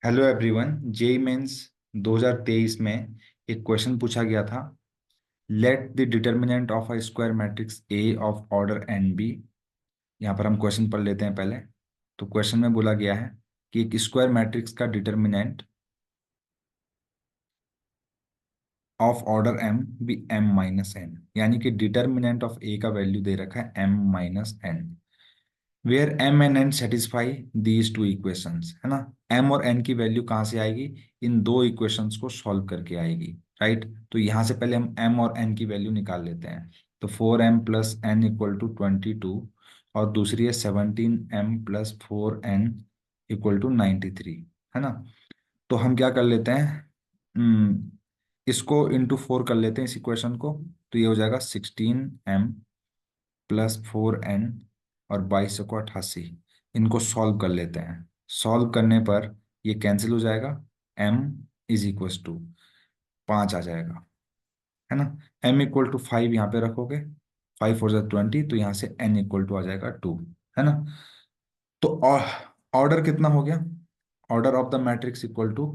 Hello everyone. JEE mains 2023 में एक question पूछा गया था। Let the determinant of a square matrix A of order n b. यहाँ पर हम क्वेश्चन पढ़ लेते हैं पहले। तो क्वेश्चन में बोला गया है कि एक स्क्वायर मैट्रिक्स का determinant of order m b m minus n, यानी कि डिटर्मिनेंट ऑफ ए का वैल्यू दे रखा है m minus n, where m and n satisfy these two equations, है ना। एम और एन की वैल्यू कहाँ से आएगी? इन दो इक्वेशंस को सॉल्व करके आएगी। राइट। तो यहाँ से पहले हम एम और एन की वैल्यू निकाल लेते हैं। तो 4m + n इक्वल टू 22, और दूसरी है 17m + 4n इक्वल टू 93, है ना। तो हम क्या कर लेते हैं, इसको इंटू 4 कर लेते हैं इस इक्वेशन को। तो ये हो जाएगा 16m + 4n और 2288। इनको सॉल्व कर लेते हैं। सॉल्व करने पर ये कैंसिल हो जाएगा। m इज इक्वल टू 5 आ जाएगा, है ना। m इक्वल टू 5 यहाँ पे रखोगे, 5 4 20, तो यहाँ से n इक्वल टू आ जाएगा 2, है ना। तो ऑर्डर कितना हो गया? Order of the matrix equal to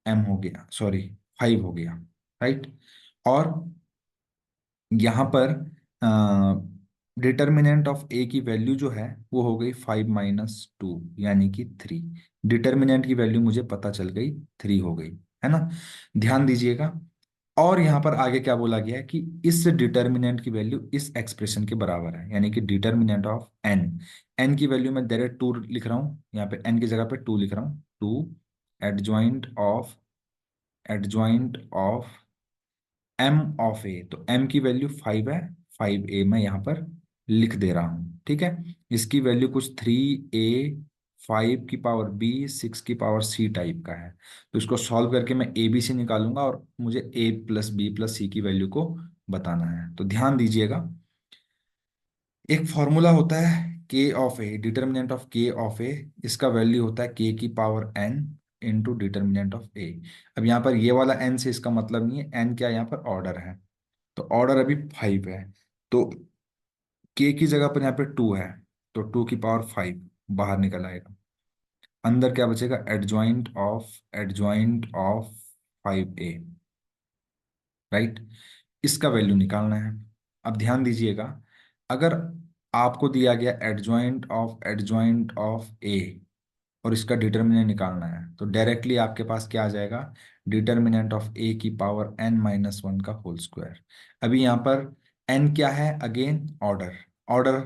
m हो गया, सॉरी 5 हो गया। राइट। और यहाँ पर डिटर्मिनेंट ऑफ ए की वैल्यू जो है वो हो गई 5 - 2, यानी कि 3। डिटर्मिनेंट की वैल्यू मुझे पता चल गई, 3 हो गई, है ना। ध्यान दीजिएगा। और यहाँ पर आगे क्या बोला गया है कि इस डिटर्मिनेंट की वैल्यू इस एक्सप्रेशन के बराबर है, यानी कि डिटर्मिनेंट ऑफ एन। एन की वैल्यू मैं डायरेक्ट 2 लिख रहा हूँ, यहाँ पे एन की जगह पे 2 लिख रहा हूँ। 2 एडजॉइंट ऑफ एम ऑफ ए, तो एम की वैल्यू 5 है। 5a मैं यहाँ पर लिख दे रहा हूँ, ठीक है। इसकी वैल्यू कुछ 3a, 5 की पावर b, 6 की पावर c टाइप का है। तो इसको सॉल्व करके मैं ए बी सी निकालूंगा और मुझे a + b + c की वैल्यू को बताना है। तो ध्यान दीजिएगा, एक फॉर्मूला होता है K of A, determinant of K of A. इसका वैल्यू होता है k की power n into determinant of A. अब यहाँ पर ये वाला n से इसका मतलब नहीं है, n क्या यहाँ पर ऑर्डर है। तो ऑर्डर अभी 5 है, तो k की जगह पर यहाँ पे 2 है, तो 2 की पावर 5 बाहर निकल आएगा। अंदर क्या बचेगा? Adjoint of 5a। राइट। इसका वैल्यू निकालना है। अब ध्यान दीजिएगा, अगर आपको दिया गया एडजॉइंट ऑफ ए और इसका डिटर्मिनेंट निकालना है, तो डायरेक्टली आपके पास क्या आ जाएगा? डिटर्मिनेंट ऑफ a की पावर n - 1 का होल स्क्वायर। अभी यहाँ पर n क्या है? Again order. ऑर्डर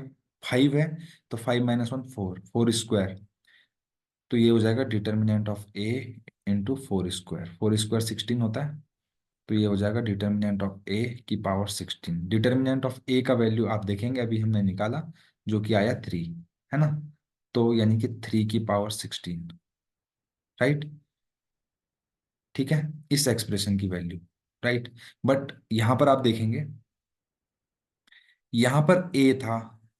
5 है, तो 5 - 1 4, 4 स्क्वायर। तो ये हो जाएगा determinant of a into 4 square. 4 square 16 होता है। तो ये हो जाएगा डिटर्मिनेंट ऑफ a की पावर 16। डिटर्मिनेंट ऑफ a का वैल्यू आप देखेंगे, अभी हमने निकाला, जो कि आया 3, है ना। तो यानी कि 3 की पावर 16। राइट। ठीक है, इस एक्सप्रेशन की वैल्यू। राइट। बट यहां पर आप देखेंगे, यहां पर a था,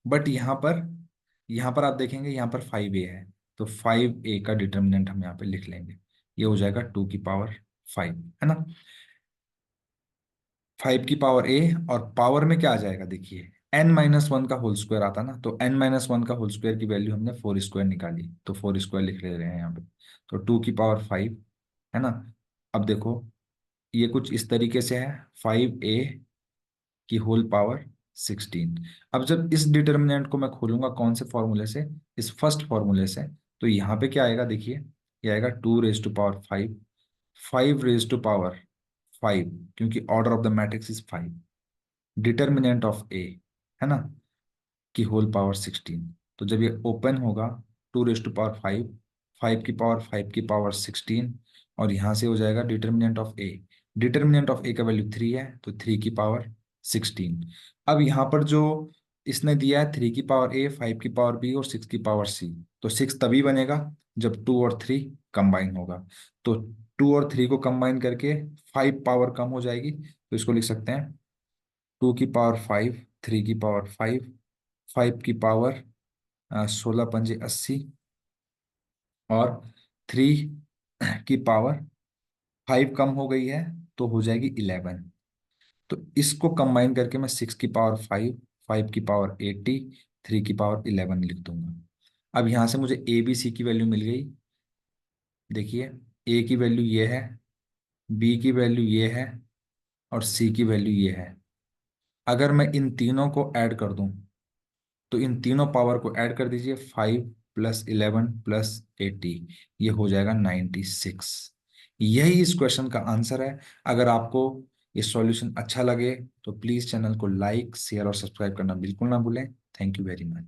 बट यहां पर आप देखेंगे यहाँ पर 5a है। तो 5a का डिटर्मिनेंट हम यहाँ पे लिख लेंगे। ये हो जाएगा 2 की पावर 5, है ना। 5 की पावर a, और पावर में क्या आ जाएगा देखिए, n - 1 का होल स्क्वायर आता ना, तो n - 1 का होल स्क्वायर की वैल्यू हमने 4 स्क्वायर निकाली, तो 4 स्क्वायर लिख ले रहे हैं यहाँ पे। तो 2 की पावर 5, है ना। अब देखो, ये कुछ इस तरीके से है, 5a की होल पावर 16। अब जब इस डिटर्मिनेंट को मैं खोलूंगा कौन से फॉर्मूले से? इस फर्स्ट फॉर्मूले से। तो यहाँ पे क्या आएगा देखिए, ये आएगा 2 raise to power 5, 5 raise to power 5, क्योंकि order of the matrix is 5। Determinant of A, है ना, की होल पावर 16। तो जब ये ओपन होगा, 2 रेज टू पावर 5, 5 की पावर 16, और यहाँ से हो जाएगा determinant of A. Determinant of A का वैल्यू 3 है, तो 3 की पावर 16। अब यहाँ पर जो इसने दिया है, 3 की पावर ए, 5 की पावर बी और 6 की पावर सी, तो 6 तभी बनेगा जब 2 और 3 कंबाइन होगा। तो 2 और 3 को कंबाइन करके 5 पावर कम हो जाएगी, तो इसको लिख सकते हैं 2 की पावर 5, 3 की पावर 5, 5 की पावर 16 × 5 = 80, और 3 की पावर 5 कम हो गई है, तो हो जाएगी 11। तो इसको कंबाइन करके मैं 6 की पावर 5, 5 की पावर 80, 3 की पावर 11 लिख दूंगा। अब यहां से मुझे ए बी सी की वैल्यू मिल गई। देखिए, ए की वैल्यू ये है, बी की वैल्यू ये है, और सी की वैल्यू ये है। अगर मैं इन तीनों को ऐड कर दूं, तो इन तीनों पावर को ऐड कर दीजिए, 5 + 11 + 80, ये हो जाएगा 96। यही इस क्वेश्चन का आंसर है। अगर आपको ये सॉल्यूशन अच्छा लगे तो प्लीज़ चैनल को लाइक, शेयर और सब्सक्राइब करना बिल्कुल ना भूलें। Thank you very much.